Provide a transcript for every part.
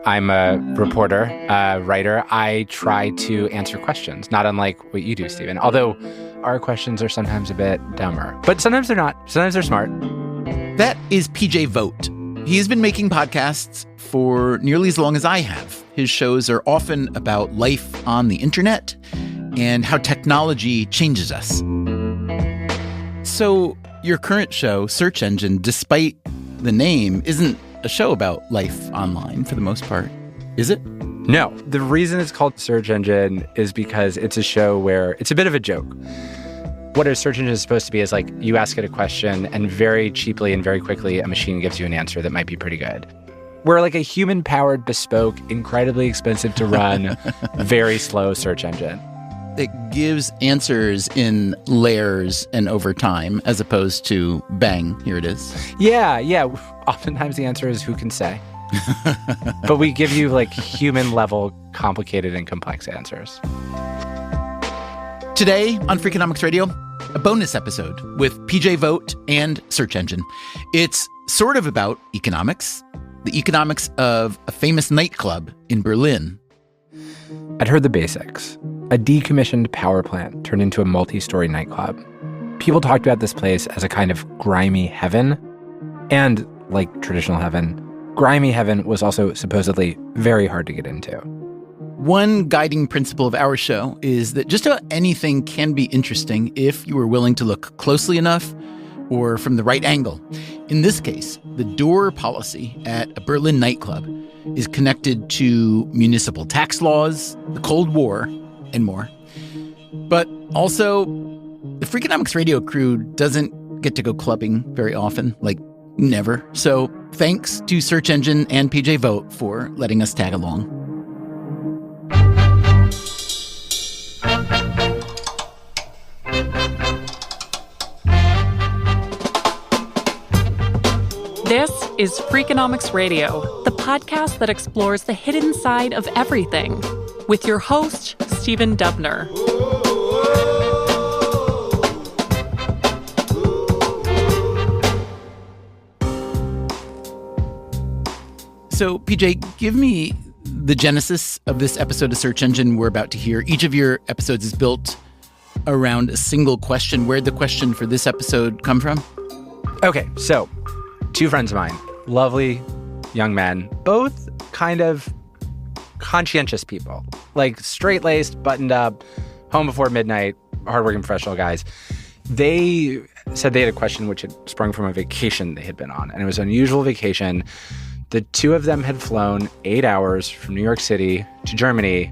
I'm a reporter, writer. I try to answer questions, not unlike what you do, Stephen. Although our questions are sometimes a bit dumber. But sometimes they're not. Sometimes they're smart. That is PJ Vogt. He's been making podcasts for nearly as long as I have. His shows are often about life on the internet and how technology changes us. So your current show, Search Engine, despite the name, isn't a show about life online for the most part, is it? No. The reason it's called Search Engine is because it's a show where it's a bit of a joke. What a search engine is supposed to be is like you ask it a question and very cheaply and very quickly a machine gives you an answer that might be pretty good. We're like a human-powered, bespoke, incredibly expensive to run, very slow search engine. It gives answers in layers and over time, as opposed to bang, here it is. Yeah. Oftentimes the answer is who can say. But we give you like human-level, complicated and complex answers. Today on Freakonomics Radio, a bonus episode with PJ Vogt and Search Engine. It's sort of about economics, the economics of a famous nightclub in Berlin. I'd heard the basics. A decommissioned power plant turned into a multi-story nightclub. People talked about this place as a kind of grimy heaven. And, like traditional heaven, grimy heaven was also supposedly very hard to get into. One guiding principle of our show is that just about anything can be interesting if you are willing to look closely enough or from the right angle. In this case, the door policy at a Berlin nightclub is connected to municipal tax laws, the Cold War, and more. But also, the Freakonomics Radio crew doesn't get to go clubbing very often, like never. So thanks to Search Engine and PJ Vogt for letting us tag along. This is Freakonomics Radio, the podcast that explores the hidden side of everything, with your host, Stephen Dubner. So, PJ, give me the genesis of this episode of Search Engine we're about to hear. Each of your episodes is built around a single question. Where'd the question for this episode come from? Okay, so two friends of mine, lovely young men, both kind of conscientious people, like straight-laced, buttoned up, home before midnight, hardworking professional guys. They said they had a question which had sprung from a vacation they had been on, and it was an unusual vacation. The two of them had flown 8 hours from New York City to Germany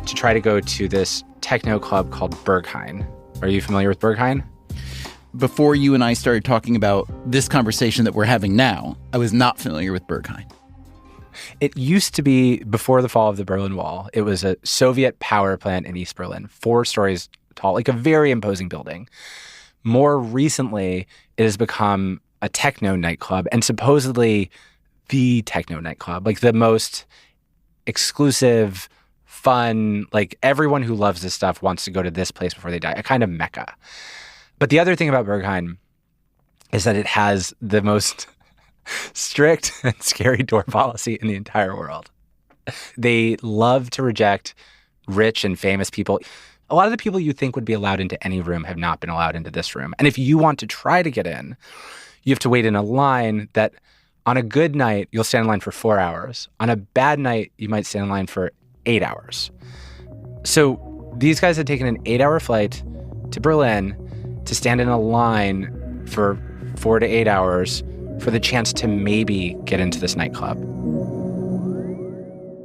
to try to go to this techno club called Berghain. Are you familiar with Berghain? Before you and I started talking about this conversation that we're having now, I was not familiar with Berghain. It used to be, before the fall of the Berlin Wall, it was a Soviet power plant in East Berlin, 4 stories tall, like a very imposing building. More recently, it has become a techno nightclub, and supposedly the techno nightclub, like the most exclusive, fun, like everyone who loves this stuff wants to go to this place before they die, a kind of mecca. But the other thing about Berghain is that it has the most strict and scary door policy in the entire world. They love to reject rich and famous people. A lot of the people you think would be allowed into any room have not been allowed into this room. And if you want to try to get in, you have to wait in a line that on a good night, you'll stand in line for 4 hours. On a bad night, you might stand in line for 8 hours. So these guys had taken an 8-hour flight to Berlin to stand in a line for 4 to 8 hours for the chance to maybe get into this nightclub.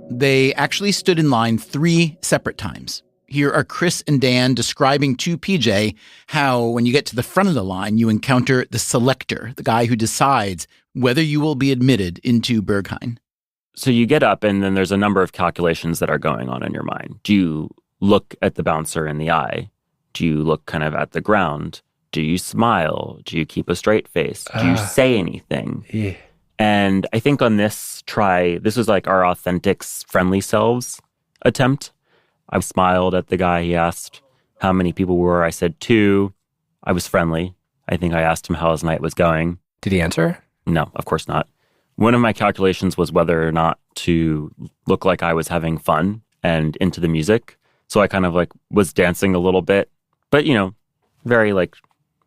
They actually stood in line 3 separate times. Here are Chris and Dan describing to PJ how when you get to the front of the line, you encounter the selector, the guy who decides whether you will be admitted into Berghain. So you get up and then there's a number of calculations that are going on in your mind. Do you look at the bouncer in the eye? Do you look kind of at the ground? Do you smile? Do you keep a straight face? Do you say anything? Yeah. And I think on this try, this was like our authentic, friendly selves attempt. I smiled at the guy. He asked how many people were. I said 2. I was friendly. I think I asked him how his night was going. Did he answer? No, of course not. One of my calculations was whether or not to look like I was having fun and into the music. So I kind of like was dancing a little bit, but very like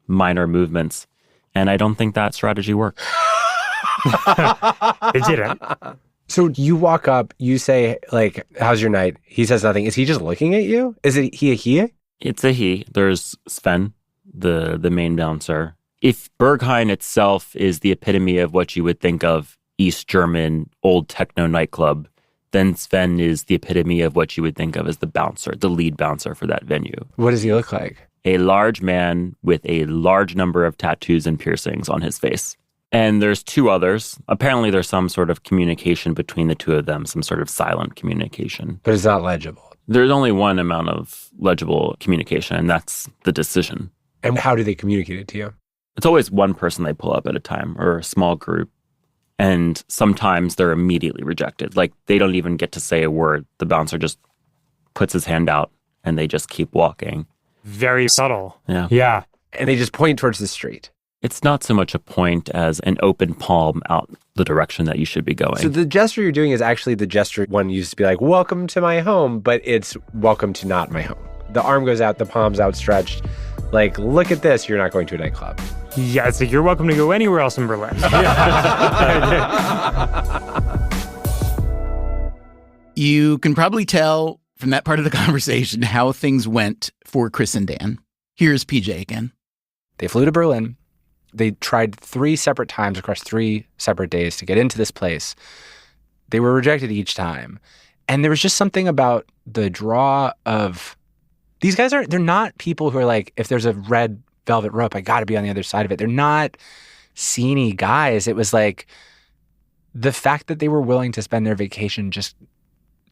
minor movements. And I don't think that strategy worked. It didn't. So you walk up, you say, like, how's your night? He says nothing. Is he just looking at you? Is it he? It's a he. There's Sven, the main bouncer. If Berghain itself is the epitome of what you would think of East German old techno nightclub, then Sven is the epitome of what you would think of as the bouncer, the lead bouncer for that venue. What does he look like? A large man with a large number of tattoos and piercings on his face. And there's two others. Apparently there's some sort of communication between the two of them, some sort of silent communication. But it's not legible. There's only one amount of legible communication, and that's the decision. And how do they communicate it to you? It's always one person they pull up at a time, or a small group. And sometimes they're immediately rejected. Like, they don't even get to say a word. The bouncer just puts his hand out, and they just keep walking. Very subtle. Yeah. And they just point towards the street. It's not so much a point as an open palm out the direction that you should be going. So the gesture you're doing is actually the gesture one used to be like, welcome to my home, but it's welcome to not my home. The arm goes out, the palm's outstretched. Like, look at this, you're not going to a nightclub. Yeah, it's like you're welcome to go anywhere else in Berlin. You can probably tell from that part of the conversation how things went for Chris and Dan. Here's PJ again. They flew to Berlin. They tried 3 separate times across 3 separate days to get into this place. They were rejected each time. And there was just something about the draw of these guys they're not people who are like, if there's a red velvet rope, I got to be on the other side of it. They're not sceney guys. It was like the fact that they were willing to spend their vacation just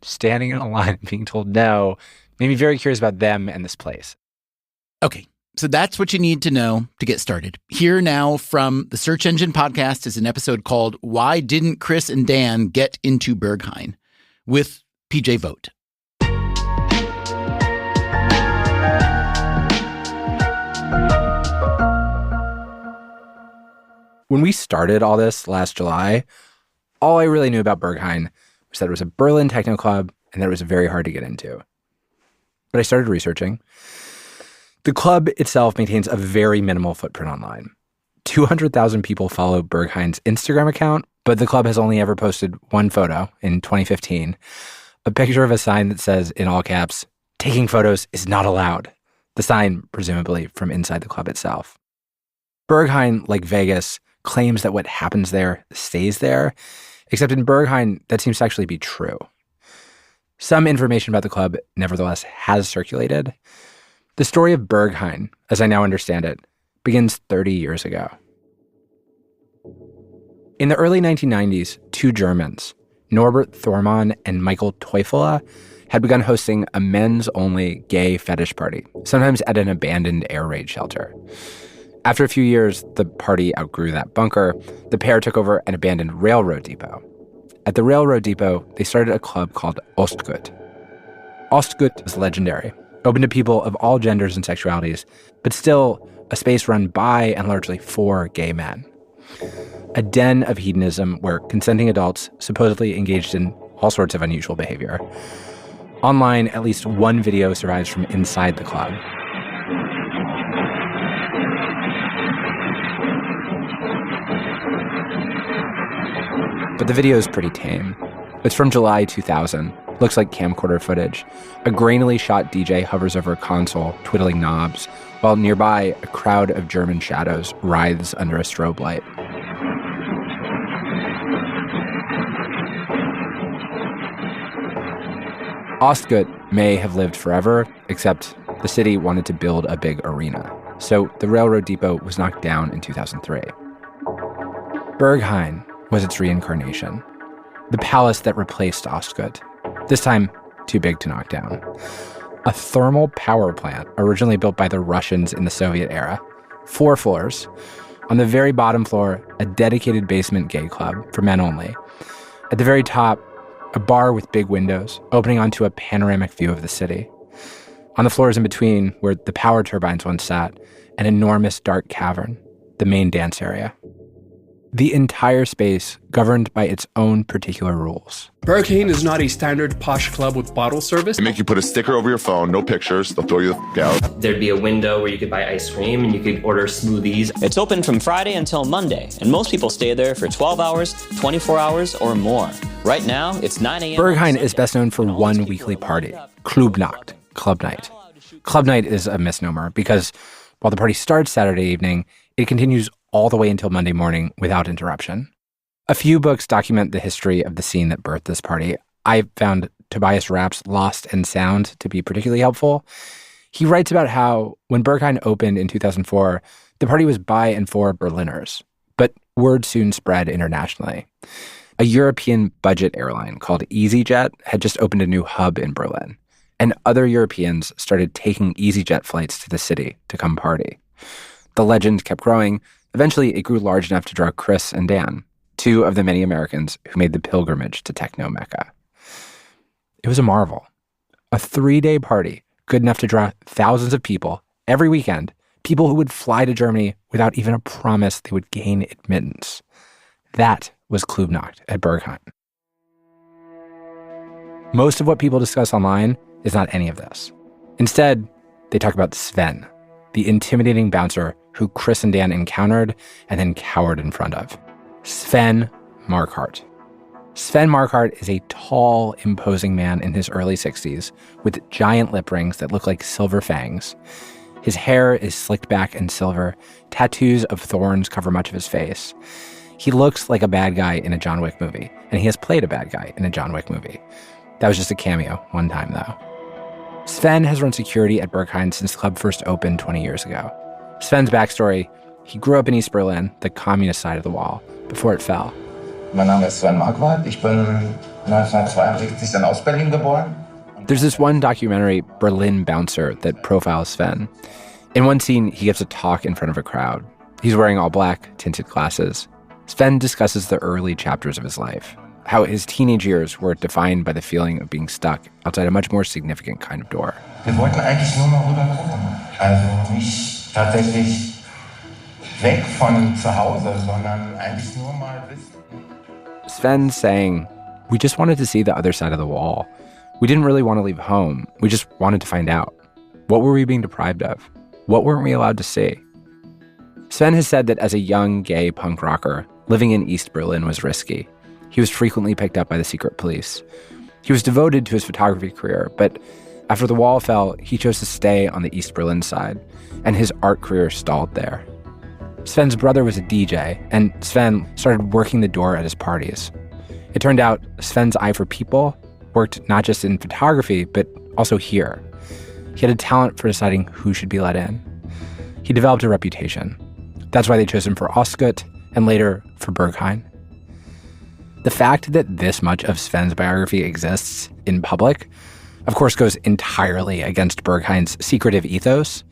standing in a line and being told no made me very curious about them and this place. Okay, so that's what you need to know to get started. Here now from the Search Engine Podcast is an episode called Why Didn't Chris and Dan Get Into Berghain? With PJ Vogt. When we started all this last July, all I really knew about Berghain was that it was a Berlin techno club and that it was very hard to get into. But I started researching. The club itself maintains a very minimal footprint online. 200,000 people follow Berghain's Instagram account, but the club has only ever posted one photo in 2015, a picture of a sign that says in all caps, "Taking photos is not allowed." The sign, presumably from inside the club itself. Berghain, like Vegas, claims that what happens there stays there, except in Berghain, that seems to actually be true. Some information about the club, nevertheless, has circulated. The story of Berghain, as I now understand it, begins 30 years ago. In the early 1990s, 2 Germans, Norbert Thormann and Michael Teufele, had begun hosting a men's-only gay fetish party, sometimes at an abandoned air raid shelter. After a few years, the party outgrew that bunker. The pair took over an abandoned railroad depot. At the railroad depot, they started a club called Ostgut. Ostgut was legendary, open to people of all genders and sexualities, but still a space run by and largely for gay men. A den of hedonism where consenting adults supposedly engaged in all sorts of unusual behavior. Online, at least one video survives from inside the club. But the video is pretty tame. It's from July 2000. Looks like camcorder footage. A grainily shot DJ hovers over a console, twiddling knobs, while nearby, a crowd of German shadows writhes under a strobe light. Ostgut may have lived forever, except the city wanted to build a big arena. So the railroad depot was knocked down in 2003. Berghain was its reincarnation. The palace that replaced Ostgut. This time, too big to knock down. A thermal power plant originally built by the Russians in the Soviet era. 4 floors. On the very bottom floor, a dedicated basement gay club for men only. At the very top, a bar with big windows opening onto a panoramic view of the city. On the floors in between, where the power turbines once sat, an enormous dark cavern, the main dance area. The entire space governed by its own particular rules. Berghain is not a standard posh club with bottle service. They make you put a sticker over your phone, no pictures, they'll throw you the out. There'd be a window where you could buy ice cream and you could order smoothies. It's open from Friday until Monday, and most people stay there for 12 hours, 24 hours, or more. Right now, it's 9 a.m. Berghain is best known for one weekly party, Clubnacht, Club Night. Club Night is a misnomer because while the party starts Saturday evening, it continues all the way until Monday morning without interruption. A few books document the history of the scene that birthed this party. I found Tobias Rapp's Lost and Sound to be particularly helpful. He writes about how when Berghain opened in 2004, the party was by and for Berliners, but word soon spread internationally. A European budget airline called EasyJet had just opened a new hub in Berlin, and other Europeans started taking EasyJet flights to the city to come party. The legend kept growing. Eventually, it grew large enough to draw Chris and Dan, two of the many Americans who made the pilgrimage to techno mecca. It was a marvel. A 3-day party good enough to draw thousands of people every weekend, people who would fly to Germany without even a promise they would gain admittance. That was Clubnacht at Berghain. Most of what people discuss online is not any of this. Instead, they talk about Sven, the intimidating bouncer who Chris and Dan encountered and then cowered in front of. Sven Marquardt. Sven Marquardt is a tall, imposing man in his early 60s with giant lip rings that look like silver fangs. His hair is slicked back and silver. Tattoos of thorns cover much of his face. He looks like a bad guy in a John Wick movie, and he has played a bad guy in a John Wick movie. That was just a cameo one time, though. Sven has run security at Berghain since the club first opened 20 years ago. Sven's backstory: he grew up in East Berlin, the communist side of the wall, before it fell. Mein Name ist Sven Marquardt. Ich bin 1962 in Ostberlin geboren. There's this one documentary, Berlin Bouncer, that profiles Sven. In one scene, he gives a talk in front of a crowd. He's wearing all black, tinted glasses. Sven discusses the early chapters of his life, how his teenage years were defined by the feeling of being stuck outside a much more significant kind of door. Wir wollten eigentlich nur mal rüber gucken. Also nicht tatsächlich weg von zu Hause, sondern eigentlich nur mal wissen. Sven's saying, we just wanted to see the other side of the wall. We didn't really want to leave home. We just wanted to find out. What were we being deprived of? What weren't we allowed to see? Sven has said that as a young gay punk rocker, living in East Berlin was risky. He was frequently picked up by the secret police. He was devoted to his photography career, but after the wall fell, he chose to stay on the East Berlin side, and his art career stalled there. Sven's brother was a DJ, and Sven started working the door at his parties. It turned out Sven's eye for people worked not just in photography, but also here. He had a talent for deciding who should be let in. He developed a reputation. That's why they chose him for Ostgut, and later for Berghain. The fact that this much of Sven's biography exists in public, of course, goes entirely against Berghain's secretive ethos.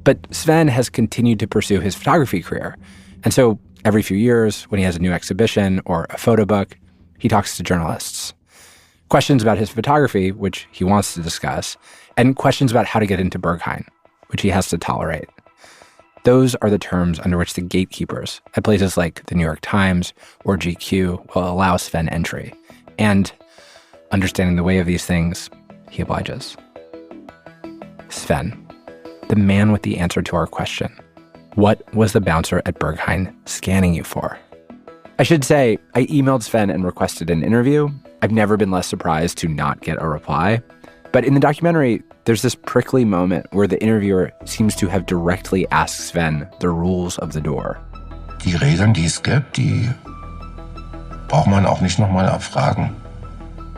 But Sven has continued to pursue his photography career. And so every few years, when he has a new exhibition or a photo book, he talks to journalists. Questions about his photography, which he wants to discuss, and questions about how to get into Berghain, which he has to tolerate. Those are the terms under which the gatekeepers at places like the New York Times or GQ will allow Sven entry. And understanding the way of these things, he obliges. Sven, the man with the answer to our question. What was the bouncer at Berghain scanning you for? I should say, I emailed Sven and requested an interview. I've never been less surprised to not get a reply. But in the documentary, there's this prickly moment where the interviewer seems to have directly asked Sven the rules of the door. Die Regeln, die es gibt, die braucht man auch nicht nochmal abfragen.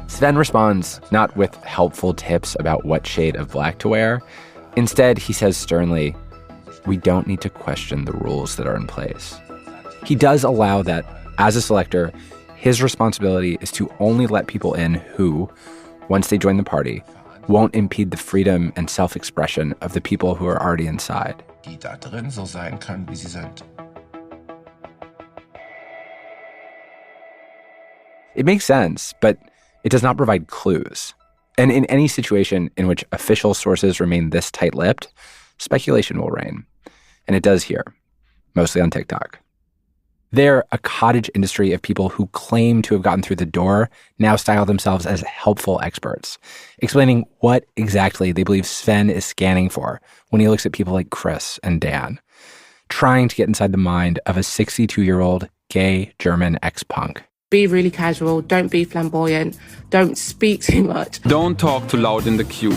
Sven responds not with helpful tips about what shade of black to wear. Instead, he says sternly, we don't need to question the rules that are in place. He does allow that, as a selector, his responsibility is to only let people in who, once they join the party, won't impede the freedom and self-expression of the people who are already inside. Die da drin so sein können, wie sie sind. It makes sense, but it does not provide clues. And in any situation in which official sources remain this tight-lipped, speculation will reign. And it does here, mostly on TikTok. There, a cottage industry of people who claim to have gotten through the door now style themselves as helpful experts, explaining what exactly they believe Sven is scanning for when he looks at people like Chris and Dan, trying to get inside the mind of a 62-year-old gay German ex-punk. Be really casual, don't be flamboyant, don't speak too much. Don't talk too loud in the queue,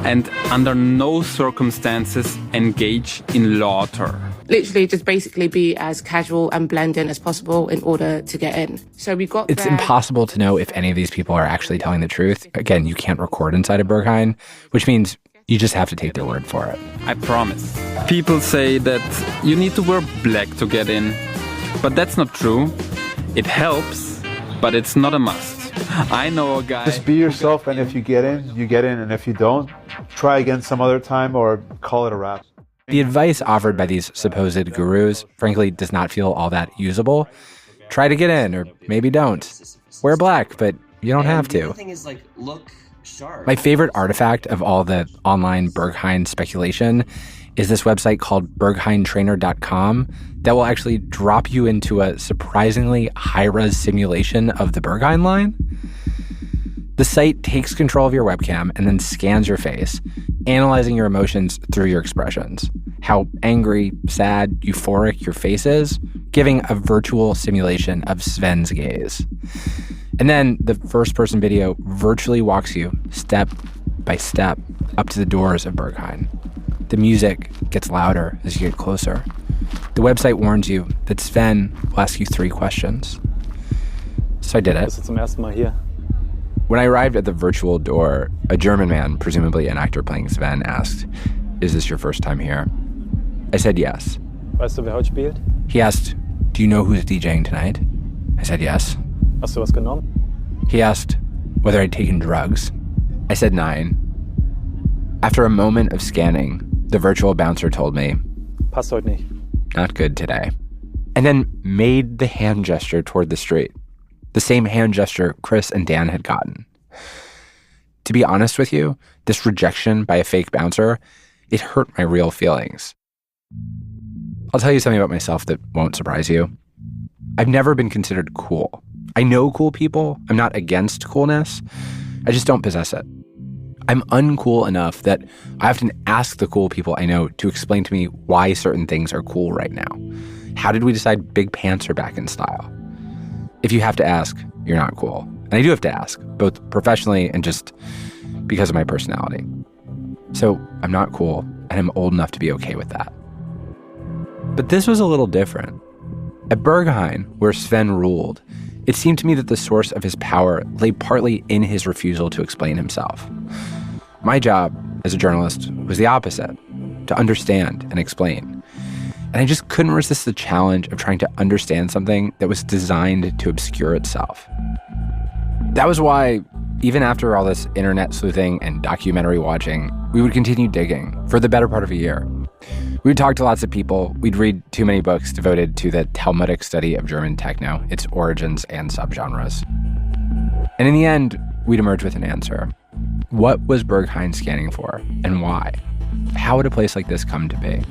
and under no circumstances engage in laughter. Literally just basically be as casual and blend in as possible in order to get in. So we got It's there. impossible to know if any of these people are actually telling the truth. Again, you can't record inside of Berghain, which means you just have to take their word for it. I promise. People say that you need to wear black to get in, but that's not true. It helps, but it's not a must. I know a guy... Just be yourself, and if you get in, you get in, and if you don't, try again some other time or call it a wrap. The advice offered by these supposed gurus, frankly, does not feel all that usable. Try to get in, or maybe don't. Wear black, but you don't have to. The thing is, like, look sharp. My favorite artifact of all the online Berghain speculation is this website called berghaintrainer.com that will actually drop you into a surprisingly high-res simulation of the Berghain line. The site takes control of your webcam and then scans your face, analyzing your emotions through your expressions. How angry, sad, euphoric your face is, giving a virtual simulation of Sven's gaze. And then the first-person video virtually walks you, step by step, up to the doors of Berghain. The music gets louder as you get closer. The website warns you that Sven will ask you 3 questions. So I did it. When I arrived at the virtual door, a German man, presumably an actor playing Sven, asked, "Is this your first time here?" I said yes. Weißt du, wer heute spielt? He asked, "Do you know who's DJing tonight?" I said yes. Hast du was genommen? He asked whether I'd taken drugs. I said 9. After a moment of scanning, the virtual bouncer told me, Passt heute nicht. Not good today. And then made the hand gesture toward the street. The same hand gesture Chris and Dan had gotten. To be honest with you, this rejection by a fake bouncer, it hurt my real feelings. I'll tell you something about myself that won't surprise you. I've never been considered cool. I know cool people. I'm not against coolness. I just don't possess it. I'm uncool enough that I often ask the cool people I know to explain to me why certain things are cool right now. How did we decide big pants are back in style? If you have to ask, you're not cool. And I do have to ask, both professionally and just because of my personality. So I'm not cool, and I'm old enough to be okay with that. But this was a little different. At Berghain, where Sven ruled, it seemed to me that the source of his power lay partly in his refusal to explain himself. My job as a journalist was the opposite, to understand and explain. And I just couldn't resist the challenge of trying to understand something that was designed to obscure itself. That was why, even after all this internet sleuthing and documentary watching, we would continue digging for the better part of a year. We would talk to lots of people. We'd read too many books devoted to the Talmudic study of German techno, its origins and subgenres. And in the end, we'd emerge with an answer. What was Berghain scanning for, and why? How would a place like this come to be?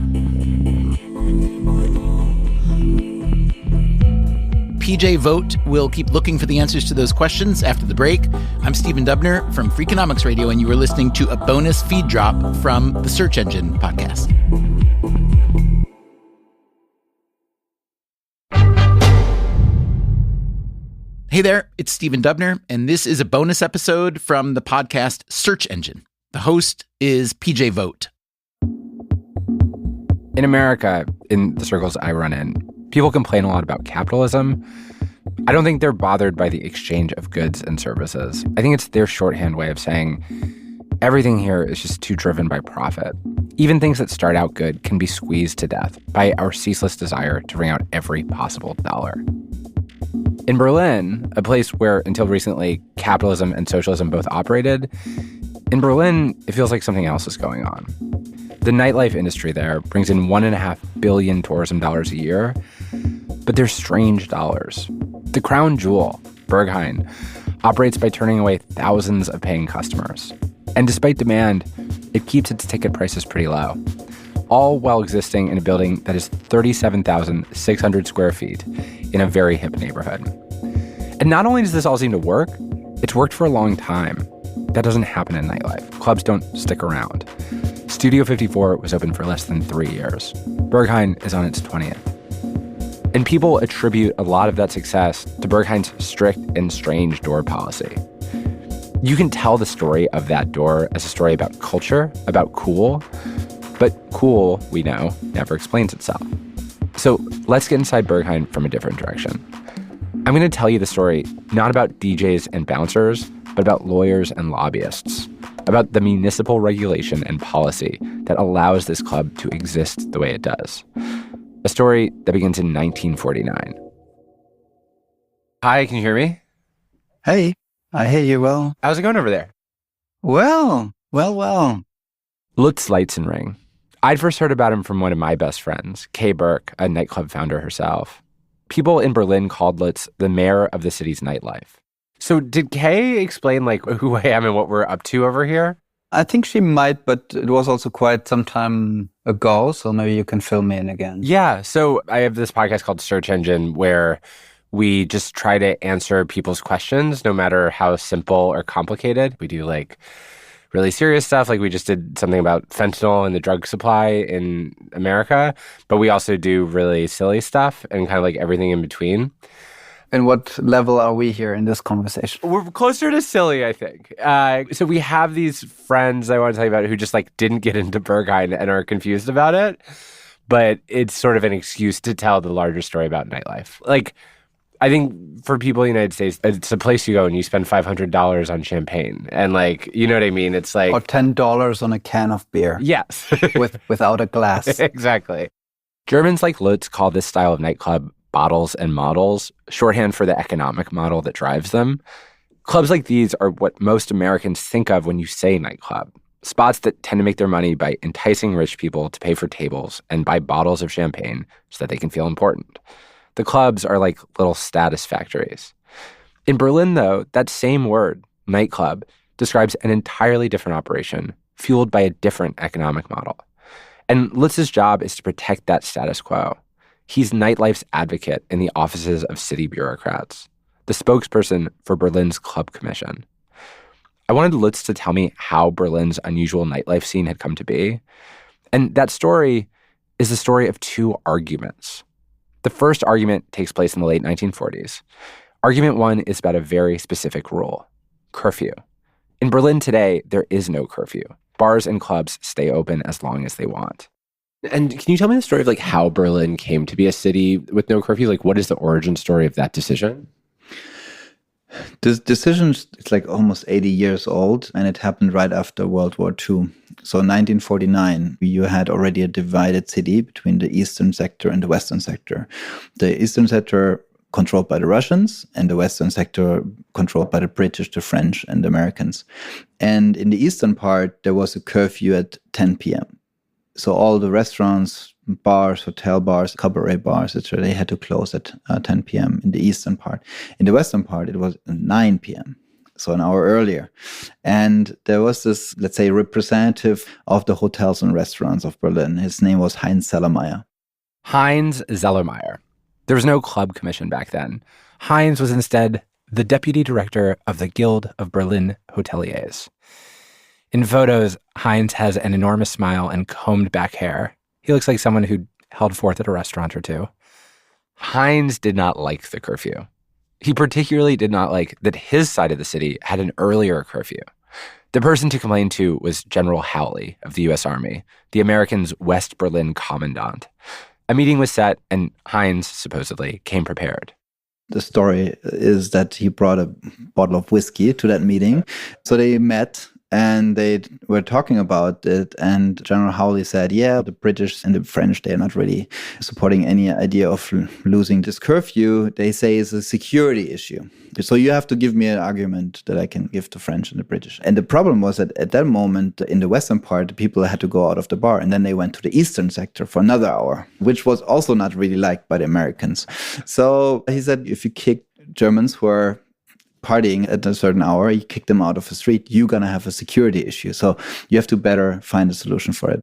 PJ Vogt will keep looking for the answers to those questions after the break. I'm Stephen Dubner from Freakonomics Radio, and you are listening to a bonus feed drop from the Search Engine podcast. Hey there, it's Stephen Dubner, and this is a bonus episode from the podcast Search Engine. The host is PJ Vogt. In America, in the circles I run in, people complain a lot about capitalism. I don't think they're bothered by the exchange of goods and services. I think it's their shorthand way of saying everything here is just too driven by profit. Even things that start out good can be squeezed to death by our ceaseless desire to wring out every possible dollar. In Berlin, a place where until recently capitalism and socialism both operated, in Berlin, it feels like something else is going on. The nightlife industry there brings in $1.5 billion tourism dollars a year, but they're strange dollars. The crown jewel, Berghain, operates by turning away thousands of paying customers. And despite demand, it keeps its ticket prices pretty low. all while existing in a building that is 37,600 square feet in a very hip neighborhood. And not only does this all seem to work, it's worked for a long time. That doesn't happen in nightlife. Clubs don't stick around. Studio 54 was open for less than 3 years. Berghain is on its 20th. And people attribute a lot of that success to Berghain's strict and strange door policy. You can tell the story of that door as a story about culture, about cool, but cool, we know, never explains itself. So let's get inside Berghain from a different direction. I'm going to tell you the story not about DJs and bouncers, but about lawyers and lobbyists, about the municipal regulation and policy that allows this club to exist the way it does. A story that begins in 1949. Hi, can you hear me? Hey, I hear you well. How's it going over there? Well. Lutz Leitzenring. I'd first heard about him from one of my best friends, Kay Burke, a nightclub founder herself. People in Berlin called Lutz the mayor of the city's nightlife. So did Kay explain who I am and what we're up to over here? I think she might, but it was also quite some time ago, so maybe you can fill me in again. Yeah, so I have this podcast called Search Engine where we just try to answer people's questions, no matter how simple or complicated. We do really serious stuff, like we just did something about fentanyl and the drug supply in America, but we also do really silly stuff and kind of everything in between. And what level are we here in this conversation? We're closer to silly, I think. So we have these friends I want to tell you about who just didn't get into Berghain and are confused about it. But it's sort of an excuse to tell the larger story about nightlife. I think for people in the United States, it's a place you go and you spend $500 on champagne. And you know what I mean? It's Or $10 on a can of beer. Yes. without a glass. Exactly. Germans like Lutz call this style of nightclub bottles and models, shorthand for the economic model that drives them. Clubs like these are what most Americans think of when you say nightclub. Spots that tend to make their money by enticing rich people to pay for tables and buy bottles of champagne so that they can feel important. The clubs are like little status factories. In Berlin, though, that same word, nightclub, describes an entirely different operation, fueled by a different economic model. And Lutz's job is to protect that status quo. He's nightlife's advocate in the offices of city bureaucrats, the spokesperson for Berlin's Club Commission. I wanted Lutz to tell me how Berlin's unusual nightlife scene had come to be. And that story is the story of two arguments. The first argument takes place in the late 1940s. Argument one is about a very specific rule, curfew. In Berlin today, there is no curfew. Bars and clubs stay open as long as they want. And can you tell me the story of how Berlin came to be a city with no curfew? What is the origin story of that decision? This decision is almost 80 years old, and it happened right after World War II. So in 1949, you had already a divided city between the eastern sector and the western sector. The eastern sector controlled by the Russians, and the western sector controlled by the British, the French, and the Americans. And in the eastern part, there was a curfew at 10 p.m. So all the restaurants, bars, hotel bars, cabaret bars, etc., they had to close at 10 p.m. in the eastern part. In the western part, it was 9 p.m., so an hour earlier. And there was this, let's say, representative of the hotels and restaurants of Berlin. His name was Heinz Zellermeyer. Heinz Zellermeyer. There was no club commission back then. Heinz was instead the deputy director of the Guild of Berlin Hoteliers. In photos, Heinz has an enormous smile and combed back hair. He looks like someone who held forth at a restaurant or two. Heinz did not like the curfew. He particularly did not like that his side of the city had an earlier curfew. The person to complain to was General Howley of the U.S. Army, the Americans' West Berlin commandant. A meeting was set, and Heinz, supposedly, came prepared. The story is that he brought a bottle of whiskey to that meeting. So they met and they were talking about it. And General Howley said, yeah, the British and the French, they're not really supporting any idea of losing this curfew. They say it's a security issue. So you have to give me an argument that I can give to French and the British. And the problem was that at that moment, in the western part, the people had to go out of the bar. And then they went to the eastern sector for another hour, which was also not really liked by the Americans. So he said, if you kick Germans who are partying at a certain hour, you kick them out of the street, you're going to have a security issue. So you have to better find a solution for it.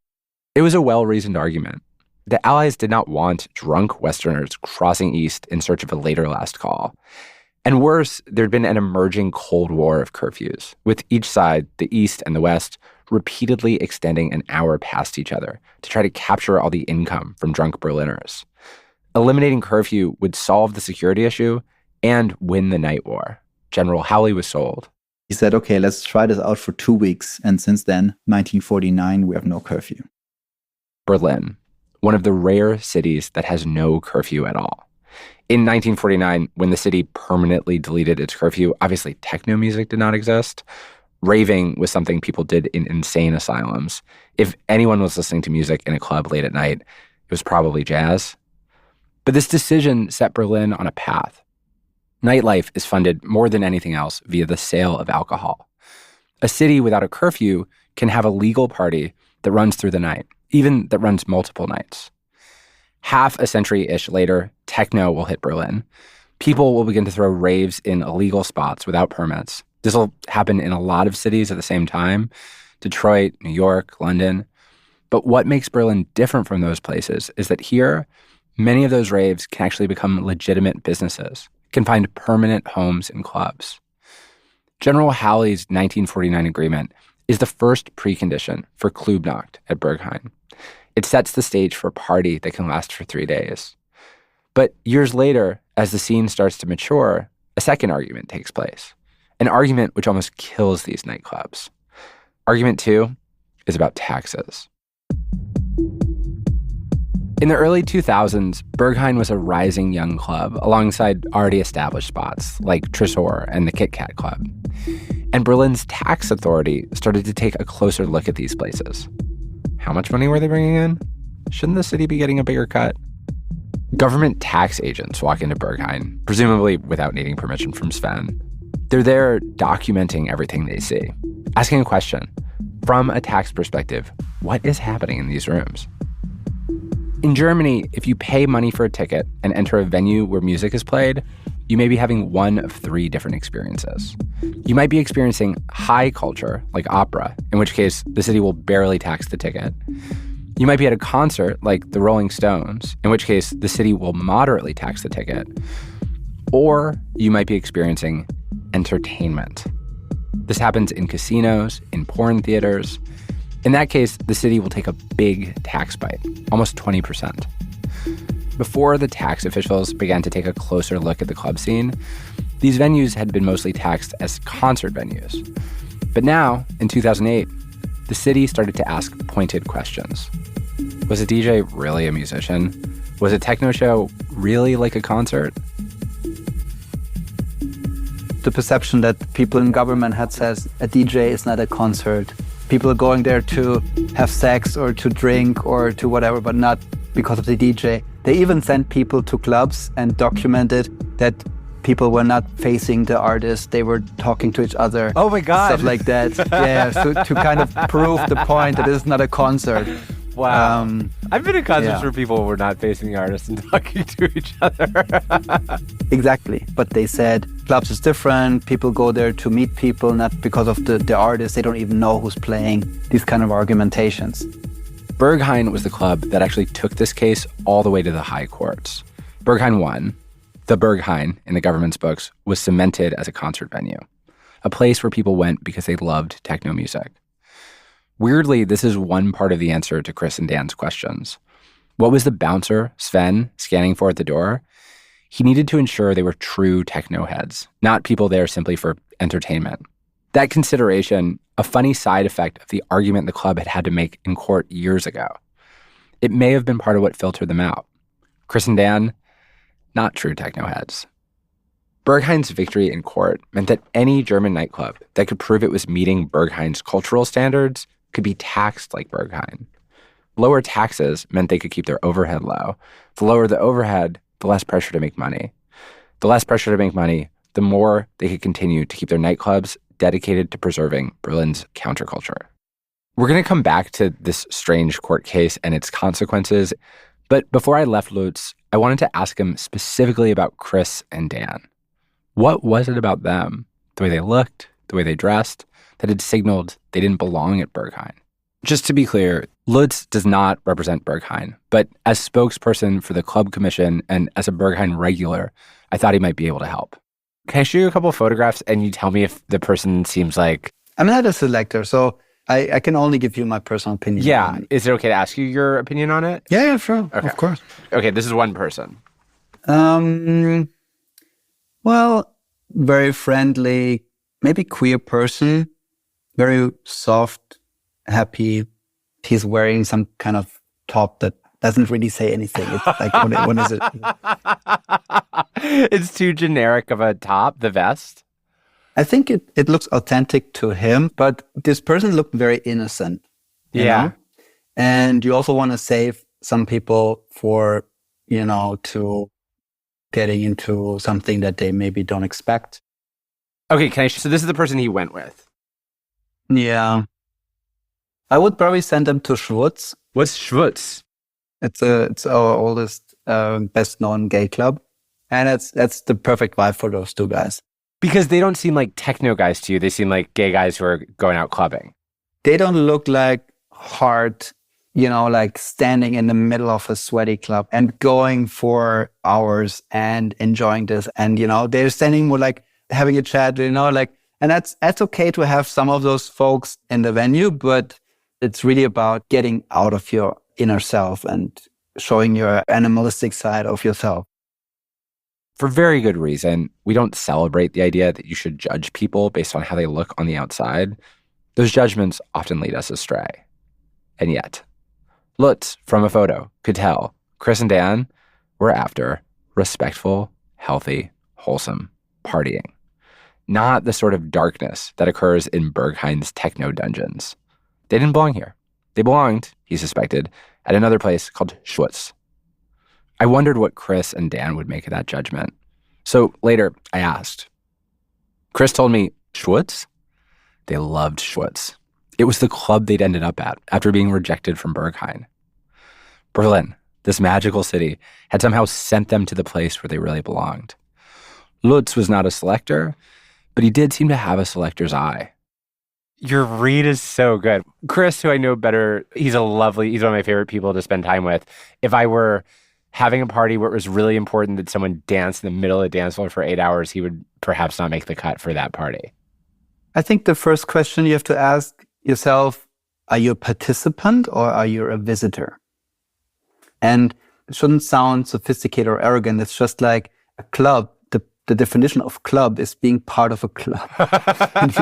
It was a well-reasoned argument. The Allies did not want drunk Westerners crossing east in search of a later last call. And worse, there'd been an emerging Cold War of curfews, with each side, the East and the West, repeatedly extending an hour past each other to try to capture all the income from drunk Berliners. Eliminating curfew would solve the security issue and win the night war. General Howley was sold. He said, okay, let's try this out for 2 weeks. And since then, 1949, we have no curfew. Berlin, one of the rare cities that has no curfew at all. In 1949, when the city permanently deleted its curfew, obviously techno music did not exist. Raving was something people did in insane asylums. If anyone was listening to music in a club late at night, it was probably jazz. But this decision set Berlin on a path. Nightlife is funded more than anything else via the sale of alcohol. A city without a curfew can have a legal party that runs through the night, even that runs multiple nights. Half a century-ish later, techno will hit Berlin. People will begin to throw raves in illegal spots without permits. This will happen in a lot of cities at the same time: Detroit, New York, London. But what makes Berlin different from those places is that here, many of those raves can actually become legitimate businesses, can find permanent homes and clubs. General Howley's 1949 agreement is the first precondition for Clubnacht at Berghain. It sets the stage for a party that can last for 3 days. But years later, as the scene starts to mature, a second argument takes place, an argument which almost kills these nightclubs. Argument 2 is about taxes. In the early 2000s, Berghain was a rising young club alongside already established spots like Tresor and the Kit Kat Club. And Berlin's tax authority started to take a closer look at these places. How much money were they bringing in? Shouldn't the city be getting a bigger cut? Government tax agents walk into Berghain, presumably without needing permission from Sven. They're there documenting everything they see, asking a question. From a tax perspective, what is happening in these rooms? In Germany, if you pay money for a ticket and enter a venue where music is played, you may be having one of 3 different experiences. You might be experiencing high culture, like opera, in which case the city will barely tax the ticket. You might be at a concert, like the Rolling Stones, in which case the city will moderately tax the ticket. Or you might be experiencing entertainment. This happens in casinos, in porn theaters. In that case, the city will take a big tax bite, almost 20%. Before the tax officials began to take a closer look at the club scene, these venues had been mostly taxed as concert venues. But now, in 2008, the city started to ask pointed questions. Was a DJ really a musician? Was a techno show really like a concert? The perception that people in government had says a DJ is not a concert. People are going there to have sex or to drink or to whatever, but not because of the DJ. They even sent people to clubs and documented that people were not facing the artist. They were talking to each other. Oh my God. Stuff like that. Yeah, so to kind of prove the point that it's not a concert. Wow. I've been at concerts where people were not facing the artist and talking to each other. Exactly. But they said clubs is different. People go there to meet people, not because of the artist. They don't even know who's playing. These kind of argumentations. Berghain was the club that actually took this case all the way to the high courts. Berghain won. The Berghain, in the government's books, was cemented as a concert venue, a place where people went because they loved techno music. Weirdly, this is one part of the answer to Chris and Dan's questions. What was the bouncer, Sven, scanning for at the door? He needed to ensure they were true techno heads, not people there simply for entertainment. That consideration, a funny side effect of the argument the club had to make in court years ago. It may have been part of what filtered them out. Chris and Dan, not true techno heads. Berghain's victory in court meant that any German nightclub that could prove it was meeting Berghain's cultural standards could be taxed like Berghain. Lower taxes meant they could keep their overhead low. The lower the overhead, the less pressure to make money. The less pressure to make money, the more they could continue to keep their nightclubs dedicated to preserving Berlin's counterculture. We're going to come back to this strange court case and its consequences, but before I left Lutz, I wanted to ask him specifically about Chris and Dan. What was it about them, the way they looked, the way they dressed, that had signaled they didn't belong at Berghain? Just to be clear, Lutz does not represent Berghain, but as spokesperson for the club commission and as a Berghain regular, I thought he might be able to help. Can I show you a couple of photographs and you tell me if the person seems like... I'm not a selector, so I can only give you my personal opinion. Yeah. Is it okay to ask you your opinion on it? Yeah, sure. Okay. Of course. Okay, this is one person. Well, very friendly, maybe queer person, very soft, happy. He's wearing some kind of top that doesn't really say anything. It's like, what is it? It's too generic of a top, the vest. I think it looks authentic to him, but this person looked very innocent. You know? And you also want to save some people for, to getting into something that they maybe don't expect. Okay, so this is the person he went with. Yeah. I would probably send them to Schwutz. What's Schwutz? It's our oldest, best-known gay club. And that's the perfect vibe for those two guys. Because they don't seem like techno guys to you. They seem like gay guys who are going out clubbing. They don't look like hard, like standing in the middle of a sweaty club and going for hours and enjoying this. And, they're standing more like having a chat, and that's okay to have some of those folks in the venue, but it's really about getting out of your inner self and showing your animalistic side of yourself. For very good reason, we don't celebrate the idea that you should judge people based on how they look on the outside. Those judgments often lead us astray. And yet, Lutz, from a photo, could tell Chris and Dan were after respectful, healthy, wholesome partying. Not the sort of darkness that occurs in Berghain's techno dungeons. They didn't belong here. They belonged, he suspected, at another place called Schwutz. I wondered what Chris and Dan would make of that judgment. So later, I asked. Chris told me, Schwutz? They loved Schwutz. It was the club they'd ended up at after being rejected from Berghain. Berlin, this magical city, had somehow sent them to the place where they really belonged. Lutz was not a selector, but he did seem to have a selector's eye. Your read is so good. Chris, who I know better, he's one of my favorite people to spend time with. If I were having a party where it was really important that someone dance in the middle of the dance floor for 8 hours, he would perhaps not make the cut for that party. I think the first question you have to ask yourself, are you a participant or are you a visitor? And it shouldn't sound sophisticated or arrogant. It's just like a club. The definition of club is being part of a club. And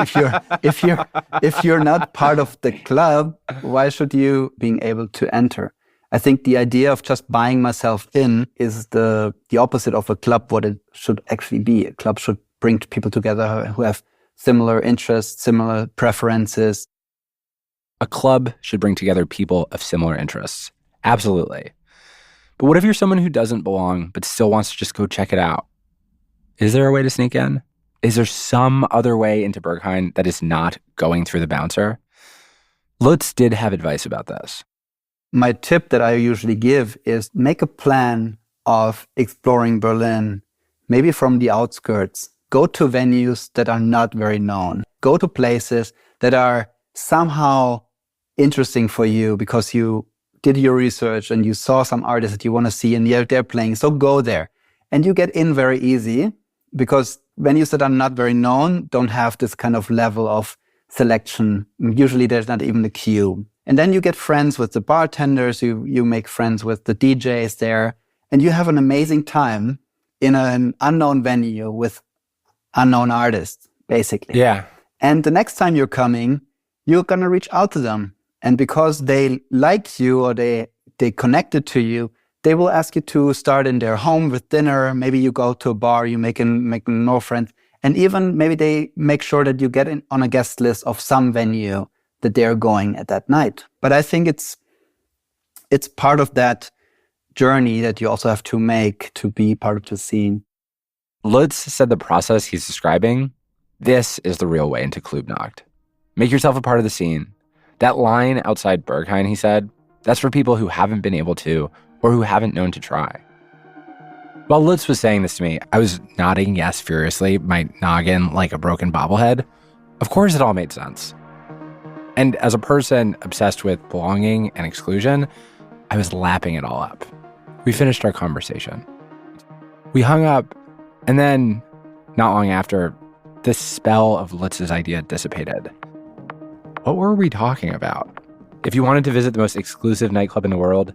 if you're not part of the club, why should you being able to enter? I think the idea of just buying myself in is the opposite of a club, what it should actually be. A club should bring people together who have similar interests, similar preferences. A club should bring together people of similar interests. Absolutely. But what if you're someone who doesn't belong but still wants to just go check it out? Is there a way to sneak in? Is there some other way into Berghain that is not going through the bouncer? Lutz did have advice about this. My tip that I usually give is make a plan of exploring Berlin, maybe from the outskirts. Go to venues that are not very known. Go to places that are somehow interesting for you because you did your research and you saw some artists that you want to see and they're playing. So go there. And you get in very easy because venues that are not very known don't have this kind of level of selection. Usually there's not even a queue. And then you get friends with the bartenders, you make friends with the DJs there, and you have an amazing time in an unknown venue with unknown artists, basically. Yeah. And the next time you're coming, you're going to reach out to them. And because they liked you or they connected to you, they will ask you to start in their home with dinner. Maybe you go to a bar, you make more friends. And even maybe they make sure that you get in on a guest list of some venue that they're going at that night. But I think it's part of that journey that you also have to make to be part of the scene. Lutz said the process he's describing, this is the real way into Clubnacht. Make yourself a part of the scene. That line outside Berghain, he said, that's for people who haven't been able to or who haven't known to try. While Lutz was saying this to me, I was nodding yes furiously, my noggin like a broken bobblehead. Of course it all made sense. And as a person obsessed with belonging and exclusion, I was lapping it all up. We finished our conversation. We hung up, and then, not long after, the spell of Lutz's idea dissipated. What were we talking about? If you wanted to visit the most exclusive nightclub in the world,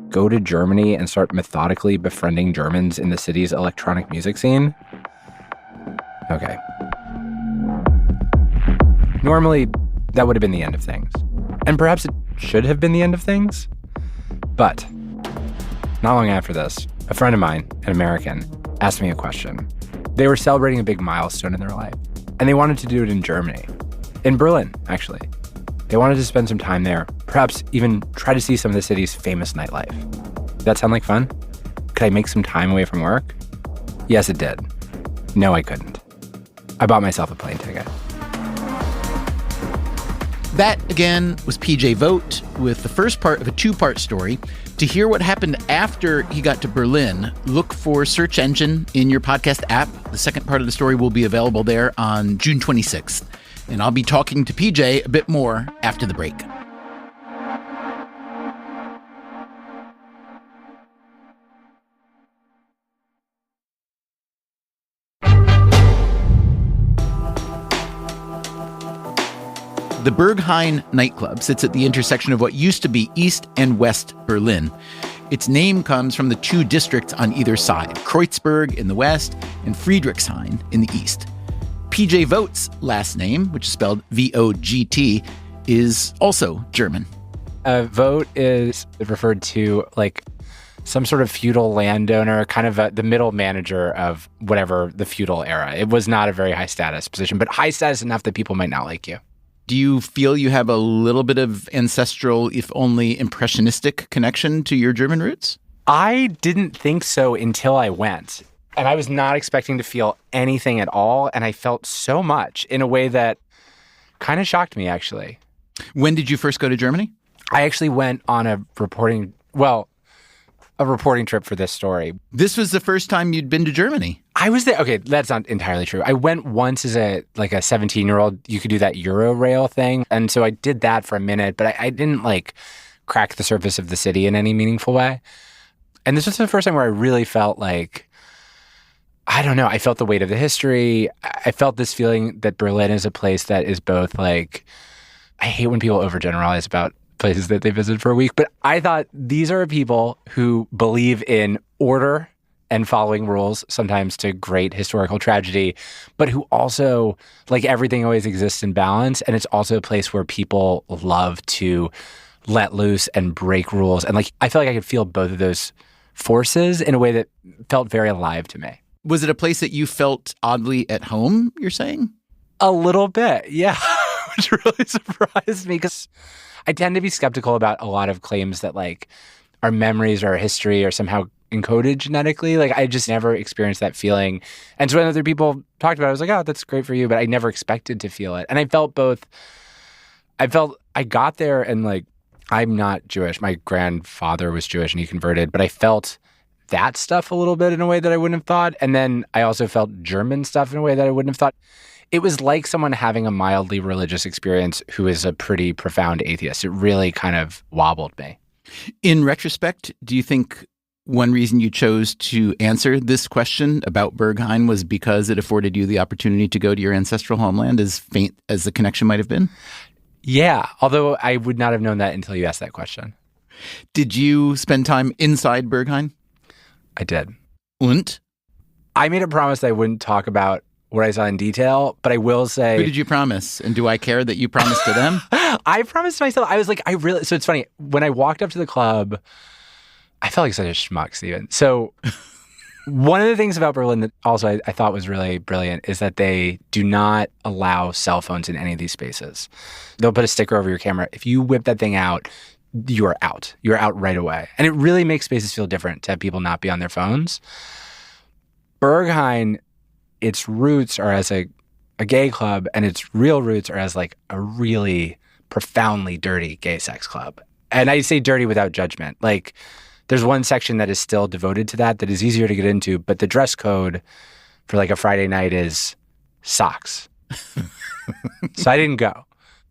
go to Germany and start methodically befriending Germans in the city's electronic music scene? Okay. Normally, that would have been the end of things. And perhaps it should have been the end of things. But not long after this, a friend of mine, an American, asked me a question. They were celebrating a big milestone in their life, and they wanted to do it in Germany. In Berlin, actually. They wanted to spend some time there, perhaps even try to see some of the city's famous nightlife. Did that sound like fun? Could I make some time away from work? Yes, it did. No, I couldn't. I bought myself a plane ticket. That, again, was PJ Vogt with the first part of a two-part story. To hear what happened after he got to Berlin, look for Search Engine in your podcast app. The second part of the story will be available there on June 26th. And I'll be talking to PJ a bit more after the break. The Berghain nightclub sits at the intersection of what used to be East and West Berlin. Its name comes from the two districts on either side, Kreuzberg in the west and Friedrichshain in the east. PJ Vogt's last name, which is spelled V-O-G-T, is also German. Vogt is referred to like some sort of feudal landowner, kind of the middle manager of whatever the feudal era. It was not a very high status position, but high status enough that people might not like you. Do you feel you have a little bit of ancestral, if only impressionistic, connection to your German roots? I didn't think so until I went. And I was not expecting to feel anything at all. And I felt so much in a way that kind of shocked me, actually. When did you first go to Germany? I actually went on a reporting trip for this story. This was the first time you'd been to Germany. I was there. Okay, that's not entirely true. I went once as a 17-year-old. You could do that Eurorail thing. And so I did that for a minute, but I didn't crack the surface of the city in any meaningful way. And this was the first time where I really felt I don't know, I felt the weight of the history. I felt this feeling that Berlin is a place that is both I hate when people overgeneralize about places that they visit for a week, but I thought these are people who believe in order and following rules, sometimes to great historical tragedy, but who also, everything always exists in balance. And it's also a place where people love to let loose and break rules. And I feel like I could feel both of those forces in a way that felt very alive to me. Was it a place that you felt oddly at home, you're saying? A little bit, yeah, which really surprised me because I tend to be skeptical about a lot of claims that our memories or our history are somehow encoded genetically. I just never experienced that feeling. And so when other people talked about it, I was like, oh, that's great for you. But I never expected to feel it. And I felt both. I got there and I'm not Jewish. My grandfather was Jewish and he converted. But I felt that stuff a little bit in a way that I wouldn't have thought. And then I also felt German stuff in a way that I wouldn't have thought. It was like someone having a mildly religious experience who is a pretty profound atheist. It really kind of wobbled me. In retrospect, do you think one reason you chose to answer this question about Berghain was because it afforded you the opportunity to go to your ancestral homeland, as faint as the connection might have been? Yeah, although I would not have known that until you asked that question. Did you spend time inside Berghain? I did. Und? I made a promise that I wouldn't talk about what I saw in detail, but I will say... Who did you promise? And do I care that you promised to them? I promised myself. I was so it's funny. When I walked up to the club, I felt like such a schmuck, Steven. So one of the things about Berlin that also I thought was really brilliant is that they do not allow cell phones in any of these spaces. They'll put a sticker over your camera. If you whip that thing out, you are out. You're out right away. And it really makes spaces feel different to have people not be on their phones. Berghain, its roots are as a gay club, and its real roots are as a really profoundly dirty gay sex club. And I say dirty without judgment. There's one section that is still devoted to that is easier to get into, but the dress code for a Friday night is socks. So I didn't go.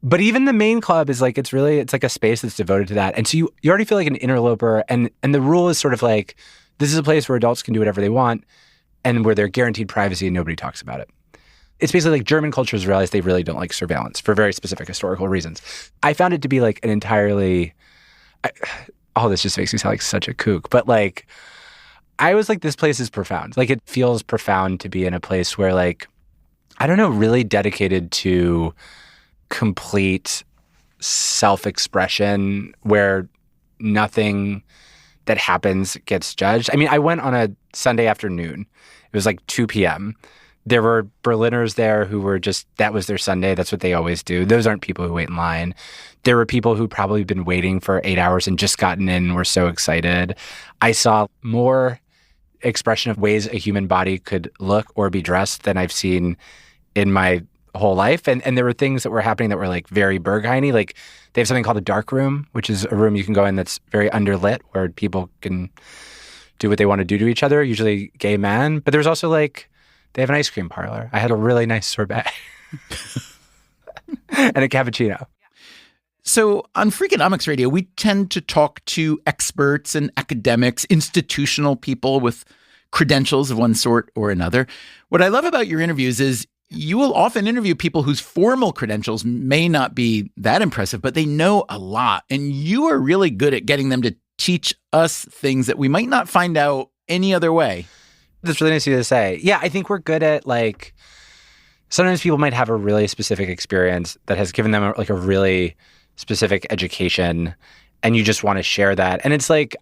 But even the main club is like, it's like a space that's devoted to that. And so you already feel like an interloper. And the rule is sort of like, this is a place where adults can do whatever they want and where they're guaranteed privacy and nobody talks about it. It's basically like German cultures realize they really don't like surveillance for very specific historical reasons. I found it to be like an entirely, all this just makes me sound like such a kook, but like, I was like, this place is profound. Like, it feels profound to be in a place where, like, I don't know, really dedicated to complete self-expression where nothing that happens gets judged. I mean, I went on a Sunday afternoon. It was like 2 p.m. There were Berliners there who were just, that was their Sunday. That's what they always do. Those aren't people who wait in line. There were people who probably been waiting for 8 hours and just gotten in and were so excited. I saw more expression of ways a human body could look or be dressed than I've seen in my whole life. And there were things that were happening that were like very Berghain-y. Like, they have something called a dark room, which is a room you can go in that's very underlit where people can do what they want to do to each other, usually gay men. But there's also like, they have an ice cream parlor. I had a really nice sorbet and a cappuccino. So on Freakonomics Radio, we tend to talk to experts and academics, institutional people with credentials of one sort or another. What I love about your interviews is you will often interview people whose formal credentials may not be that impressive, but they know a lot. And you are really good at getting them to teach us things that we might not find out any other way. That's really nice of you to say. Yeah, I think we're good at, like, sometimes people might have a really specific experience that has given them like a really specific education, and you just want to share that. And it's like,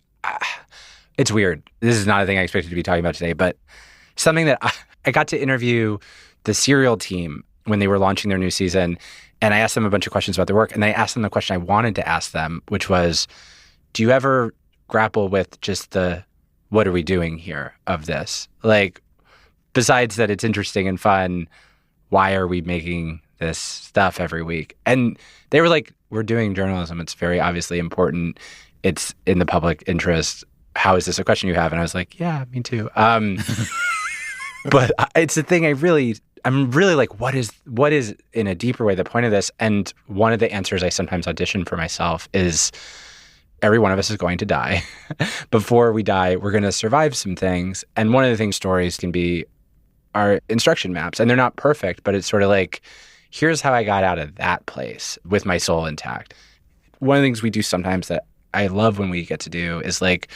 it's weird. This is not a thing I expected to be talking about today, but something that I got to interview the Serial team when they were launching their new season, and I asked them a bunch of questions about their work, and I asked them the question I wanted to ask them, which was, do you ever grapple with just the, what are we doing here of this? Like, besides that it's interesting and fun, why are we making this stuff every week? And they were like, we're doing journalism. It's very obviously important. It's in the public interest. How is this a question you have? And I was like, yeah, me too. But it's the thing I'm really like, what is in a deeper way the point of this? And one of the answers I sometimes audition for myself is, every one of us is going to die. Before we die, we're going to survive some things. And one of the things stories can be are instruction maps. And they're not perfect, but it's sort of like, here's how I got out of that place with my soul intact. One of the things we do sometimes that I love when we get to do is like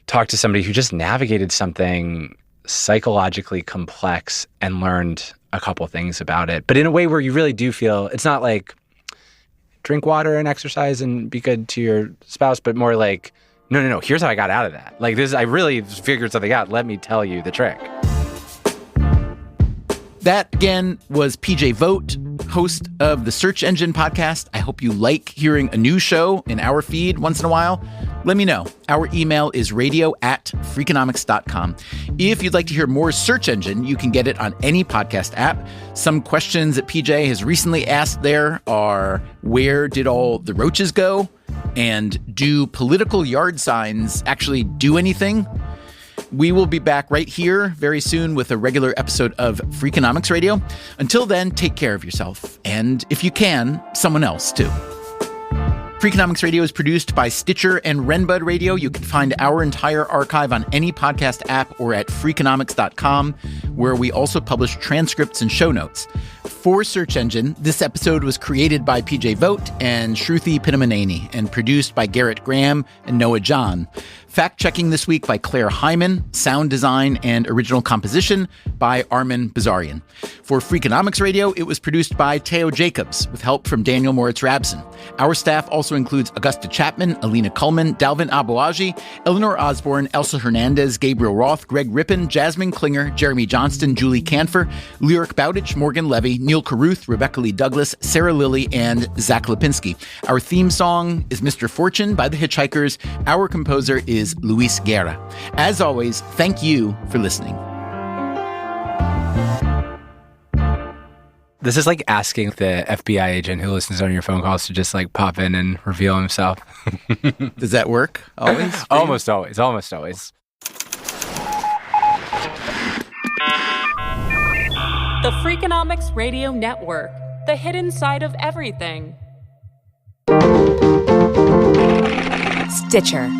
talk to somebody who just navigated something psychologically complex and learned a couple things about it, but in a way where you really do feel, it's not like drink water and exercise and be good to your spouse, but more like, no, here's how I got out of that. Like, this, I really figured something out. Let me tell you the trick. That, again, was PJ Vogt, host of the Search Engine Podcast. I hope you like hearing a new show in our feed once in a while. Let me know. Our email is radio@freakonomics.com. If you'd like to hear more Search Engine, you can get it on any podcast app. Some questions that PJ has recently asked there are, where did all the roaches go? And do political yard signs actually do anything? We will be back right here very soon with a regular episode of Freakonomics Radio. Until then, take care of yourself. And if you can, someone else too. Freakonomics Radio is produced by Stitcher and Renbud Radio. You can find our entire archive on any podcast app or at freakonomics.com, where we also publish transcripts and show notes. For Search Engine, this episode was created by PJ Vogt and Shruti Pinamaneni and produced by Garrett Graham and Noah John. Fact-checking this week by Claire Hyman, sound design and original composition by Armin Bazarian. For Freakonomics Radio, it was produced by Teo Jacobs with help from Daniel Moritz-Rabson. Our staff also includes Augusta Chapman, Alina Kuhlman, Dalvin Abuaji, Eleanor Osborne, Elsa Hernandez, Gabriel Roth, Greg Rippin, Jasmine Klinger, Jeremy Johnston, Julie Canfer, Lyric Bowditch, Morgan Levy, Neil Carruth, Rebecca Lee Douglas, Sarah Lilly, and Zach Lipinski. Our theme song is Mr. Fortune by the Hitchhikers. Our composer is Luis Guerra. As always, thank you for listening. This is like asking the FBI agent who listens on your phone calls to just like pop in and reveal himself. Does that work? Always? Almost always. Almost always. The Freakonomics Radio Network, the hidden side of everything. Stitcher.